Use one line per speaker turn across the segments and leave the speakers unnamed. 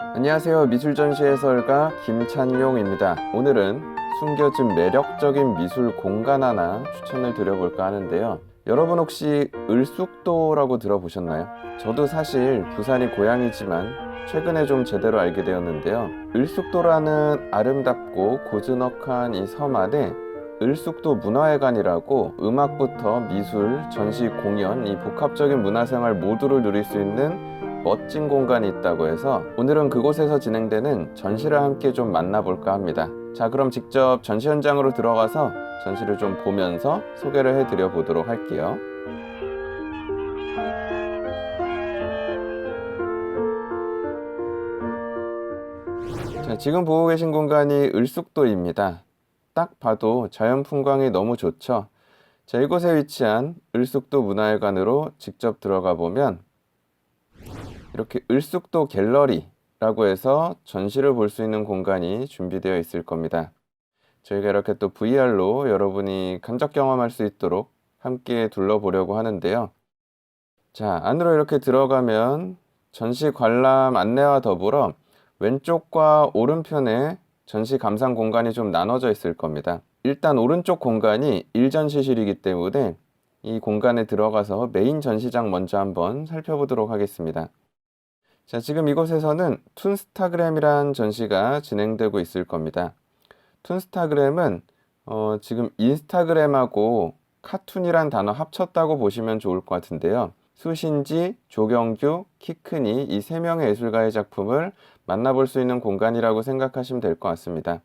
안녕하세요. 미술전시 해설가 김찬용입니다. 오늘은 숨겨진 매력적인 미술 공간 하나 추천을 드려볼까 하는데요. 여러분 혹시 을숙도라고 들어보셨나요? 저도 사실 부산이 고향이지만 최근에 좀 제대로 알게 되었는데요. 을숙도라는 아름답고 고즈넉한 이 섬 안에 을숙도 문화회관이라고 음악부터 미술, 전시, 공연, 이 복합적인 문화생활 모두를 누릴 수 있는 멋진 공간이 있다고 해서 오늘은 그곳에서 진행되는 전시를 함께 좀 만나볼까 합니다. 자, 그럼 직접 전시 현장으로 들어가서 전시를 좀 보면서 소개를 해드려 보도록 할게요. 자, 지금 보고 계신 공간이 을숙도입니다. 딱 봐도 자연 풍광이 너무 좋죠. 자, 이곳에 위치한 을숙도 문화회관으로 직접 들어가 보면 이렇게 을숙도 갤러리라고 해서 전시를 볼 수 있는 공간이 준비되어 있을 겁니다. 저희가 이렇게 또 VR로 여러분이 감적 경험할 수 있도록 함께 둘러보려고 하는데요. 자, 안으로 이렇게 들어가면 전시 관람 안내와 더불어 왼쪽과 오른편에 전시 감상 공간이 좀 나눠져 있을 겁니다. 일단 오른쪽 공간이 일전시실이기 때문에 이 공간에 들어가서 메인 전시장 먼저 한번 살펴보도록 하겠습니다. 자, 지금 이곳에서는 툰스타그램이란 전시가 진행되고 있을 겁니다. 툰스타그램은 지금 인스타그램하고 카툰이란 단어 합쳤다고 보시면 좋을 것 같은데요. 수신지, 조경규, 키크니 이 세 명의 예술가의 작품을 만나볼 수 있는 공간이라고 생각하시면 될 것 같습니다.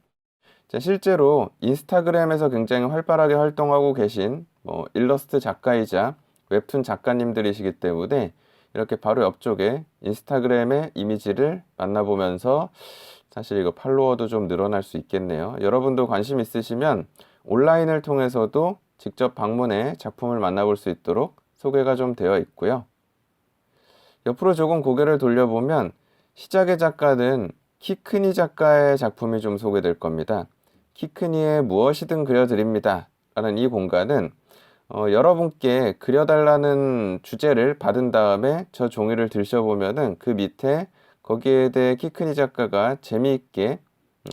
자, 실제로 인스타그램에서 굉장히 활발하게 활동하고 계신 일러스트 작가이자 웹툰 작가님들이시기 때문에 이렇게 바로 옆쪽에 인스타그램의 이미지를 만나보면서 사실 이거 팔로워도 좀 늘어날 수 있겠네요. 여러분도 관심 있으시면 온라인을 통해서도 직접 방문해 작품을 만나볼 수 있도록 소개가 좀 되어 있고요. 옆으로 조금 고개를 돌려보면 시작의 작가는 키크니 작가의 작품이 좀 소개될 겁니다. 키크니의 무엇이든 그려드립니다 라는 이 공간은 여러분께 그려달라는 주제를 받은 다음에 저 종이를 들춰보면은 그 밑에 거기에 대해 키크니 작가가 재미있게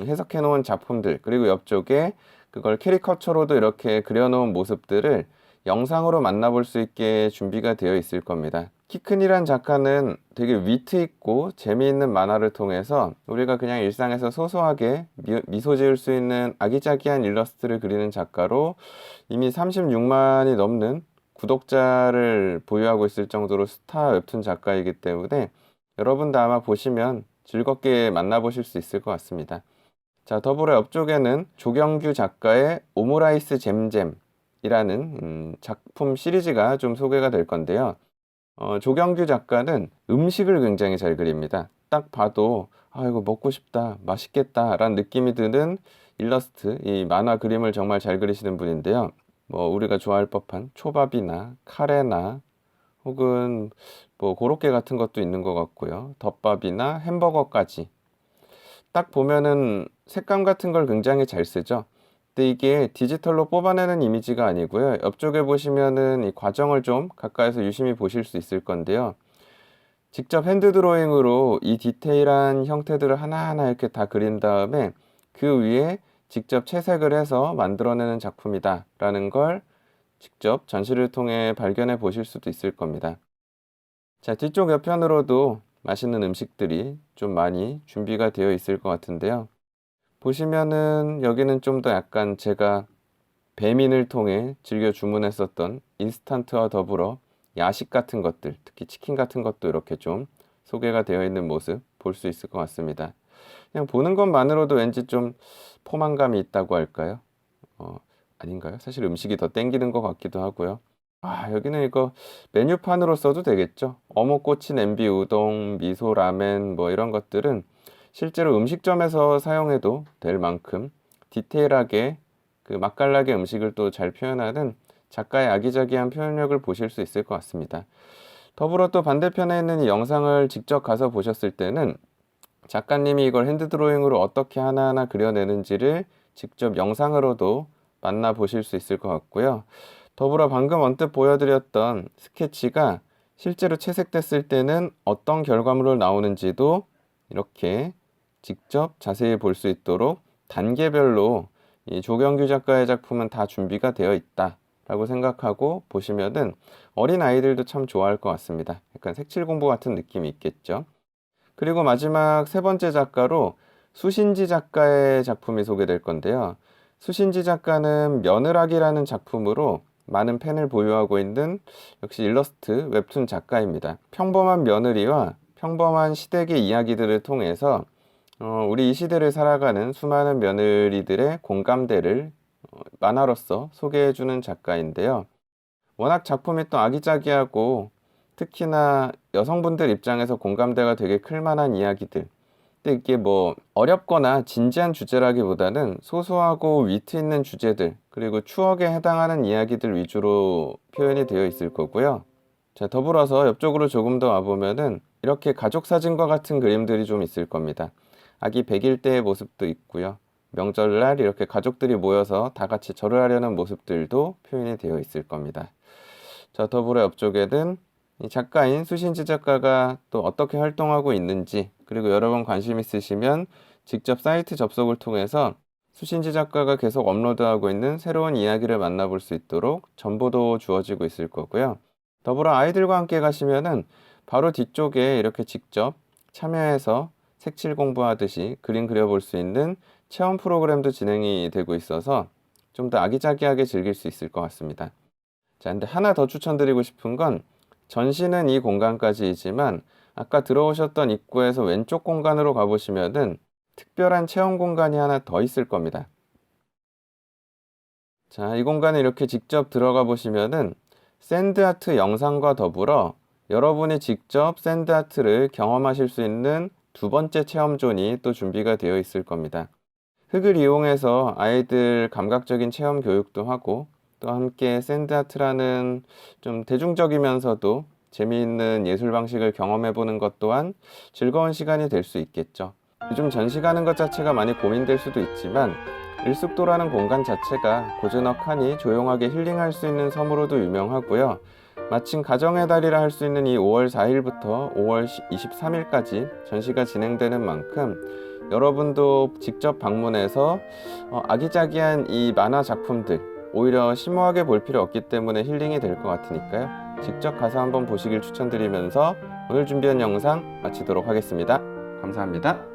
해석해 놓은 작품들, 그리고 옆쪽에 그걸 캐리커처로도 이렇게 그려놓은 모습들을 영상으로 만나볼 수 있게 준비가 되어 있을 겁니다. 키큰이란 작가는 되게 위트 있고 재미있는 만화를 통해서 우리가 그냥 일상에서 소소하게 미소 지을 수 있는 아기자기한 일러스트를 그리는 작가로 이미 36만이 넘는 구독자를 보유하고 있을 정도로 스타 웹툰 작가이기 때문에 여러분도 아마 보시면 즐겁게 만나보실 수 있을 것 같습니다. 자, 더불어 옆쪽에는 조경규 작가의 오므라이스 잼잼이라는 작품 시리즈가 좀 소개가 될 건데요. 조경규 작가는 음식을 굉장히 잘 그립니다. 딱 봐도 아, 이거 먹고 싶다, 맛있겠다 라는 느낌이 드는 일러스트, 이 만화 그림을 정말 잘 그리시는 분인데요. 우리가 좋아할 법한 초밥이나 카레나 혹은 고로케 같은 것도 있는 것 같고요. 덮밥이나 햄버거까지 딱 보면은 색감 같은 걸 굉장히 잘 쓰죠. 근데 이게 디지털로 뽑아내는 이미지가 아니고요. 옆쪽에 보시면은 이 과정을 좀 가까이서 유심히 보실 수 있을 건데요. 직접 핸드 드로잉으로 이 디테일한 형태들을 하나하나 이렇게 다 그린 다음에 그 위에 직접 채색을 해서 만들어내는 작품이다 라는 걸 직접 전시를 통해 발견해 보실 수도 있을 겁니다. 자, 뒤쪽 옆편으로도 맛있는 음식들이 좀 많이 준비가 되어 있을 것 같은데요. 보시면은 여기는 좀 더 약간 제가 배민을 통해 즐겨 주문했었던 인스턴트와 더불어 야식 같은 것들, 특히 치킨 같은 것도 이렇게 좀 소개가 되어 있는 모습 볼 수 있을 것 같습니다. 그냥 보는 것만으로도 왠지 좀 포만감이 있다고 할까요? 아닌가요? 사실 음식이 더 땡기는 것 같기도 하고요. 아, 여기는 이거 메뉴판으로 써도 되겠죠? 어묵꼬치 냄비 우동, 미소 라멘 이런 것들은 실제로 음식점에서 사용해도 될 만큼 디테일하게 그 맛깔나게 음식을 또 잘 표현하는 작가의 아기자기한 표현력을 보실 수 있을 것 같습니다. 더불어 또 반대편에 있는 이 영상을 직접 가서 보셨을 때는 작가님이 이걸 핸드 드로잉으로 어떻게 하나하나 그려내는지를 직접 영상으로도 만나보실 수 있을 것 같고요. 더불어 방금 언뜻 보여드렸던 스케치가 실제로 채색됐을 때는 어떤 결과물로 나오는지도 이렇게 직접 자세히 볼 수 있도록 단계별로 이 조경규 작가의 작품은 다 준비가 되어 있다 라고 생각하고 보시면은 어린 아이들도 참 좋아할 것 같습니다. 약간 색칠 공부 같은 느낌이 있겠죠. 그리고 마지막 세 번째 작가로 수신지 작가의 작품이 소개될 건데요. 수신지 작가는 며느라기라는 작품으로 많은 팬을 보유하고 있는 역시 일러스트 웹툰 작가입니다. 평범한 며느리와 평범한 시댁의 이야기들을 통해서 우리 이 시대를 살아가는 수많은 며느리들의 공감대를 만화로서 소개해주는 작가인데요. 워낙 작품이 또 아기자기하고 특히나 여성분들 입장에서 공감대가 되게 클 만한 이야기들. 근데 이게 뭐 어렵거나 진지한 주제라기보다는 소소하고 위트 있는 주제들, 그리고 추억에 해당하는 이야기들 위주로 표현이 되어 있을 거고요. 자, 더불어서 옆쪽으로 조금 더 와보면은 이렇게 가족 사진과 같은 그림들이 좀 있을 겁니다. 아기 100일 때의 모습도 있고요. 명절날 이렇게 가족들이 모여서 다 같이 절을 하려는 모습들도 표현이 되어 있을 겁니다. 자, 더불어 옆쪽에는 이 작가인 수신지 작가가 또 어떻게 활동하고 있는지, 그리고 여러분 관심 있으시면 직접 사이트 접속을 통해서 수신지 작가가 계속 업로드하고 있는 새로운 이야기를 만나볼 수 있도록 정보도 주어지고 있을 거고요. 더불어 아이들과 함께 가시면은 바로 뒤쪽에 이렇게 직접 참여해서 색칠 공부하듯이 그림 그려볼 수 있는 체험 프로그램도 진행이 되고 있어서 좀 더 아기자기하게 즐길 수 있을 것 같습니다. 자, 근데 하나 더 추천드리고 싶은 건 전시는 이 공간까지이지만 아까 들어오셨던 입구에서 왼쪽 공간으로 가보시면은 특별한 체험 공간이 하나 더 있을 겁니다. 자, 이 공간에 이렇게 직접 들어가 보시면은 샌드아트 영상과 더불어 여러분이 직접 샌드아트를 경험하실 수 있는 두 번째 체험존이 또 준비가 되어 있을 겁니다. 흙을 이용해서 아이들 감각적인 체험 교육도 하고 또 함께 샌드아트라는 좀 대중적이면서도 재미있는 예술 방식을 경험해 보는 것 또한 즐거운 시간이 될 수 있겠죠. 요즘 전시 가는 것 자체가 많이 고민될 수도 있지만 일숙도라는 공간 자체가 고즈넉하니 조용하게 힐링할 수 있는 섬으로도 유명하고요. 마침 가정의 달이라 할 수 있는 이 5월 4일부터 5월 23일까지 전시가 진행되는 만큼 여러분도 직접 방문해서 아기자기한 이 만화 작품들 오히려 심오하게 볼 필요 없기 때문에 힐링이 될 것 같으니까요. 직접 가서 한번 보시길 추천드리면서 오늘 준비한 영상 마치도록 하겠습니다. 감사합니다.